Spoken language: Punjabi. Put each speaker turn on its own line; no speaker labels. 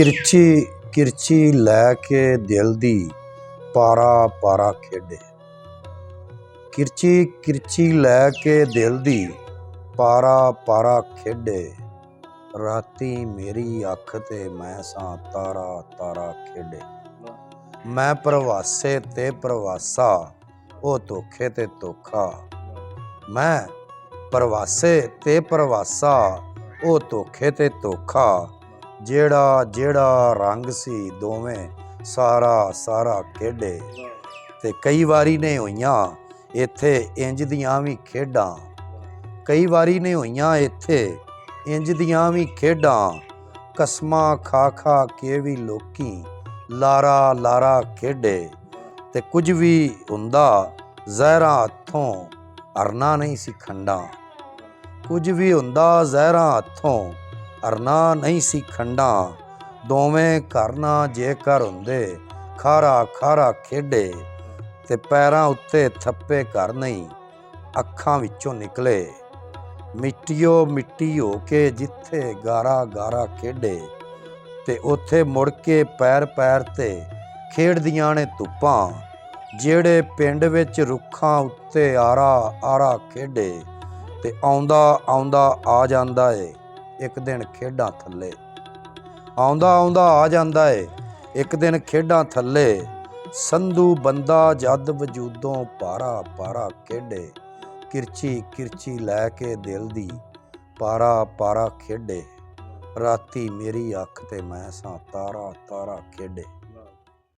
ਕਿਰਚੀ ਕਿਰਚੀ ਲੈ ਕੇ ਦਿਲ ਦੀ ਪਾਰਾ ਪਾਰਾ ਖੇਡੇ। ਕਿਰਚੀ ਕਿਰਚੀ ਲੈ ਕੇ ਦਿਲ ਦੀ ਪਾਰਾ ਪਾਰਾ ਖੇਡੇ। ਰਾਤੀ ਮੇਰੀ ਅੱਖ ਤੇ ਮੈਂ ਸਾਂ ਤਾਰਾ ਤਾਰਾ ਖੇਡੇ। ਮੈਂ ਪ੍ਰਵਾਸੇ ਤੇ ਪ੍ਰਵਾਸਾ ਉਹ ਧੋਖੇ ਤੇ ਧੋਖਾ। ਮੈਂ ਪ੍ਰਵਾਸੇ ਤੇ ਪ੍ਰਵਾਸਾ ਉਹ ਧੋਖੇ ਤੇ ਧੋਖਾ। ਜਿਹੜਾ ਜਿਹੜਾ ਰੰਗ ਸੀ ਦੋਵੇਂ ਸਾਰਾ ਸਾਰਾ ਖੇਡੇ। ਤੇ ਕਈ ਵਾਰੀ ਨੇ ਹੋਈਆਂ ਇੱਥੇ ਇੰਜ ਦੀਆਂ ਵੀ ਖੇਡਾਂ। ਕਈ ਵਾਰੀ ਨੇ ਹੋਈਆਂ ਇੱਥੇ ਇੰਜ ਦੀਆਂ ਵੀ ਖੇਡਾਂ। ਕਸਮਾਂ ਖਾ ਖਾ ਕੇ ਵੀ ਲੋਕੀ ਲਾਰਾ ਲਾਰਾ ਖੇਡੇ। ਤੇ ਕੁਝ ਵੀ ਹੁੰਦਾ ਜ਼ਹਿਰਾਂ ਹੱਥੋਂ ਅਰਨਾ ਨਹੀਂ ਸੀ ਖੰਡਾਂ। ਕੁਝ ਵੀ ਹੁੰਦਾ ਜ਼ਹਿਰਾਂ ਹੱਥੋਂ ਅਰਨਾ ਨਹੀਂ ਸੀ ਖੰਡਾਂ। ਦੋਵੇਂ ਘਰ ਨਾ ਜੇਕਰ ਹੁੰਦੇ ਖਾਰਾ ਖਾਰਾ ਖੇਡੇ। ਤੇ ਪੈਰਾਂ ਉੱਤੇ ਥੱਪੇ ਘਰ ਨਹੀਂ ਅੱਖਾਂ ਵਿੱਚੋਂ ਨਿਕਲੇ। ਮਿੱਟੀਓ ਮਿੱਟੀ ਹੋ ਕੇ ਜਿੱਥੇ ਗਾਰਾ ਗਾਰਾ ਖੇਡੇ। ਤੇ ਉੱਥੇ ਮੁੜ ਕੇ ਪੈਰ ਪੈਰ ਤੇ ਖੇਡਦੀਆਂ ਨੇ ਧੁੱਪਾਂ। ਜਿਹੜੇ ਪਿੰਡ ਵਿੱਚ ਰੁੱਖਾਂ ਉੱਤੇ ਆਰਾ ਆਰਾ ਖੇਡੇ। ਤੇ ਆਉਂਦਾ ਆਉਂਦਾ ਆ ਜਾਂਦਾ ਏ ਇੱਕ ਦਿਨ ਖੇਡਾਂ ਥੱਲੇ। ਆਉਂਦਾ ਆਉਂਦਾ ਆ ਜਾਂਦਾ ਏ ਇੱਕ ਦਿਨ ਖੇਡਾਂ ਥੱਲੇ। ਸੰਧੂ ਬੰਦਾ ਜਦ ਵਜੂਦੋਂ ਪਾਰਾ ਪਾਰਾ ਖੇਡੇ। ਕਿਰਚੀ ਕਿਰਚੀ ਲੈ ਕੇ ਦਿਲ ਦੀ ਪਾਰਾ ਪਾਰਾ ਖੇਡੇ। ਰਾਤੀ ਮੇਰੀ ਅੱਖ ਤੇ ਮੈਂ ਸਾਂ ਤਾਰਾ ਤਾਰਾ ਖੇਡੇ।